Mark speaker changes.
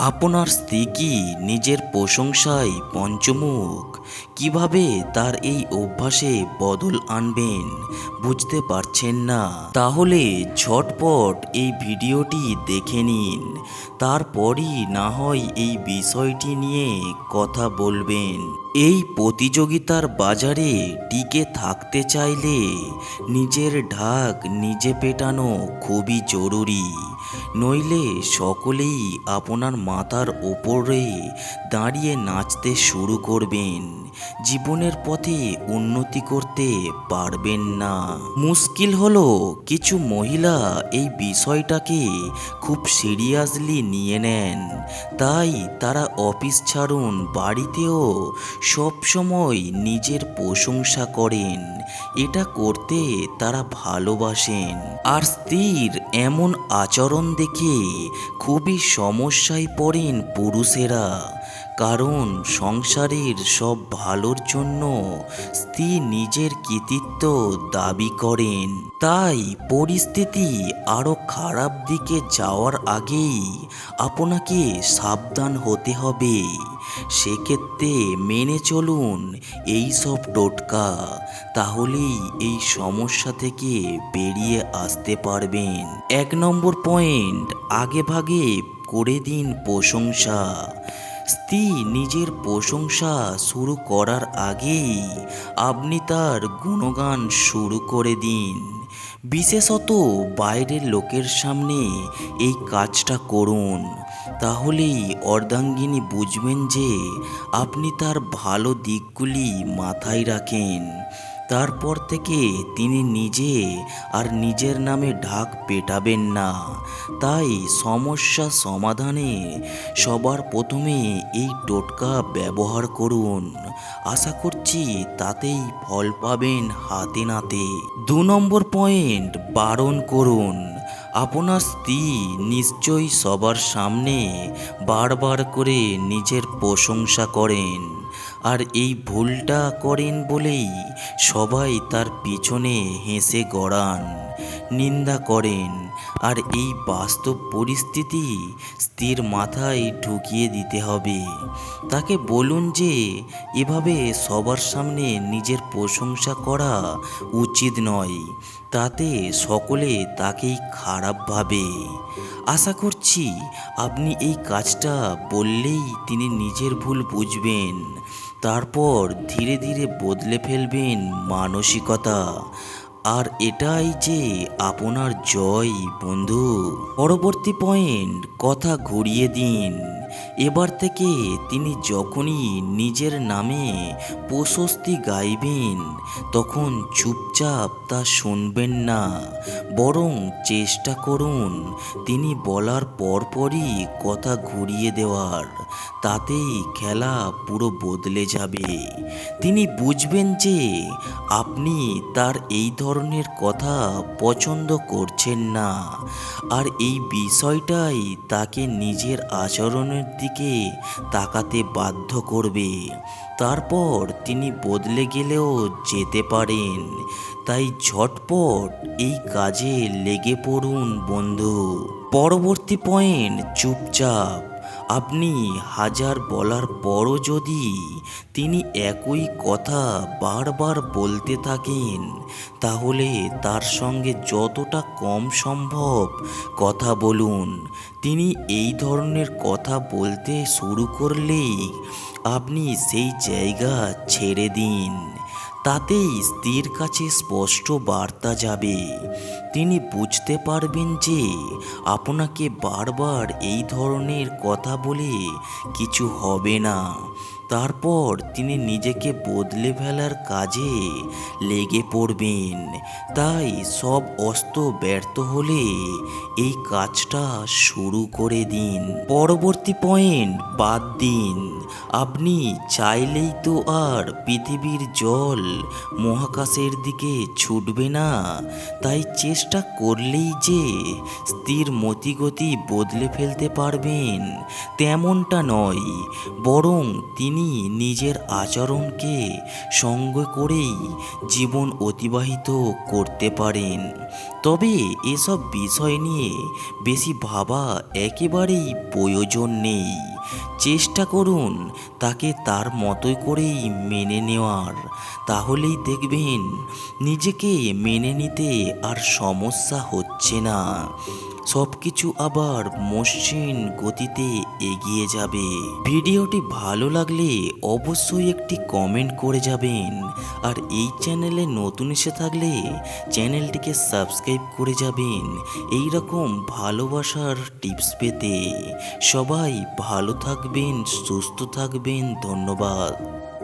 Speaker 1: আপনার স্ত্রী কি নিজের প্রশংসায় পঞ্চমুখ? কিভাবে তার এই অভ্যাসে বদল আনবেন বুঝতে পারছেন না? তাহলে ঝটপট এই ভিডিওটি দেখে নিন, তারপরই না হয় এই বিষয়টি নিয়ে কথা বলবেন। এই প্রতিযোগিতার বাজারে টিকে থাকতে চাইলে নিজের ঢাক নিজে পেটানো খুবই জরুরি, নইলে সকলেই আপনার মাথার ওপরে দাঁড়িয়ে নাচতে শুরু করবেন, জীবনের পথে উন্নতি করতে পারবেন না। মুশকিল হলো কিছু মহিলা এই বিষয়টাকে খুব সিরিয়াসলি নিয়ে নেন, তাই তারা অফিস ছাড়ুন বাড়িতেও সব সময় নিজের প্রশংসা করেন। এটা করতে তারা ভালোবাসেন। আর স্ত্রীর এমন আচরণ দেখে খুবই সমস্যায় পড়েন পুরুষেরা, কারণ সংসারের সব ভালোর জন্য স্ত্রী নিজের কৃতিত্ব দাবি করেন। তাই পরিস্থিতি আরও খারাপ দিকে যাওয়ার আগেই আপনাকে সাবধান হতে হবে। সেক্ষেত্রে মেনে চলুন এই সব টোটকা, তাহলেই এই সমস্যা থেকে বেরিয়ে আসতে পারবেন। 1 নম্বর পয়েন্ট, আগে ভাগে করে দিন প্রশংসা। স্ত্রী নিজের প্রশংসা শুরু করার আগেই আপনি তার গুণগান শুরু করে দিন। বিশেষত বাইরের লোকের সামনে এই কাজটা করুন, তাহলেই অর্ধাঙ্গিনী বুঝবেন যে আপনি তার ভালো দিকগুলি মাথায় রাখেন। তারপর থেকে তিনি নিজে আর নিজের নামে ঢাক পেটাবেন না। তাই সমস্যা সমাধানে সবার প্রথমে এই টোটকা ব্যবহার করুন। আশা করছি তাতেই ফল পাবেন হাতে নাতে। 2 নম্বর পয়েন্ট, বারণ করুন। আপনার স্ত্রী নিশ্চয়ই সবার সামনে বারবার করে নিজের প্রশংসা করেন, আর এই ভুলটা করেন বলেই সবাই তার পিছনে হেসে গড়ান, নিন্দা করেন। আর এই বাস্তব পরিস্থিতি স্ত্রীর মাথায় ঢুকিয়ে দিতে হবে। তাকে বলুন যে এভাবে সবার সামনে নিজের প্রশংসা করা উচিত নয়, তাতে সকলে তাকেই খারাপ ভাবে। আশা করছি আপনি এই কাজটা বললেই তিনি নিজের ভুল বুঝবেন, তারপর ধীরে ধীরে বদলে ফেলবেন মানসিকতা। আর এটাই যে আপনার জয় বন্ধু। পরবর্তী পয়েন্ট, কথা ঘুরিয়ে দিন। এবার থেকে তিনি যখনই নিজের নামে প্রশস্তি গাইবেন তখন চুপচাপ তা শুনবেন না, বরং চেষ্টা করুন তিনি বলার পরপরই কথা ঘুরিয়ে দেওয়ার। তাতেই খেলা পুরো বদলে যাবে। তিনি বুঝবেন যে আপনি তার এই ধরনের কথা পছন্দ করছেন না, আর এই বিষয়টাই তাকে নিজের আচরণের দিকে তাকাতে বাধ্য করবে। তারপর তিনি বদলে গেলেও যেতে পারেন। তাই ঝটপট এই কাজে লেগে পড়ুন বন্ধু। পরবর্তী পয়েন্ট, চুপচাপ। আপনি হাজার বলার পরও যদি তিনি একই কথা বারবার বলতে থাকেন, তাহলে তার সঙ্গে যতটা কম সম্ভব কথা বলুন। তিনি এই ধরনের কথা বলতে শুরু করলেই আপনি সেই জায়গা ছেড়ে দিন। তাতেই স্ত্রীর কাছে স্পষ্ট বার্তা যাবে। তিনি বুঝতে পারবেন যে আপনাকে বারবার এই ধরনের কথা বলে কিছু হবে না। তারপর তিনি নিজেকে বদলে ফেলার কাজে লেগে পড়বেন। তাই সব অস্ত্র ব্যর্থ হলে এই কাজটা শুরু করে দিন। পরবর্তী পয়েন্ট, বাদ দিন। আপনি চাইলেই তো আর পৃথিবীর জল মহাকাশের দিকে ছুটবে না, তাই চেষ্টা করলেই যে স্থির মতিগতি বদলে ফেলতে পারবেন তেমনটা নয়, বরং তিনি নিজের আচরণকে সঙ্গে করেই জীবন অতিবাহিত করতে পারেন। তবে এসব বিষয় নিয়ে বেশি ভাবা একেবারেই প্রয়োজন নেই। চেষ্টা করুন তাকে তার মতোই করেই মেনে নেওয়ার, তাহলেই দেখবেন নিজেকে মেনে নিতে আর সমস্যা হচ্ছে না, সব কিছু আবার মসৃণ গতিতে এগিয়ে যাবে। ভিডিওটি ভালো লাগলে অবশ্যই একটি কমেন্ট করে যাবেন, আর এই চ্যানেলে নতুন এসে থাকলে চ্যানেলটিকে সাবস্ক্রাইব করে যাবেন এই রকম ভালোবাসার টিপস পেতে। সবাই ভালো থাকবেন, সুস্থ থাকবেন, ধন্যবাদ।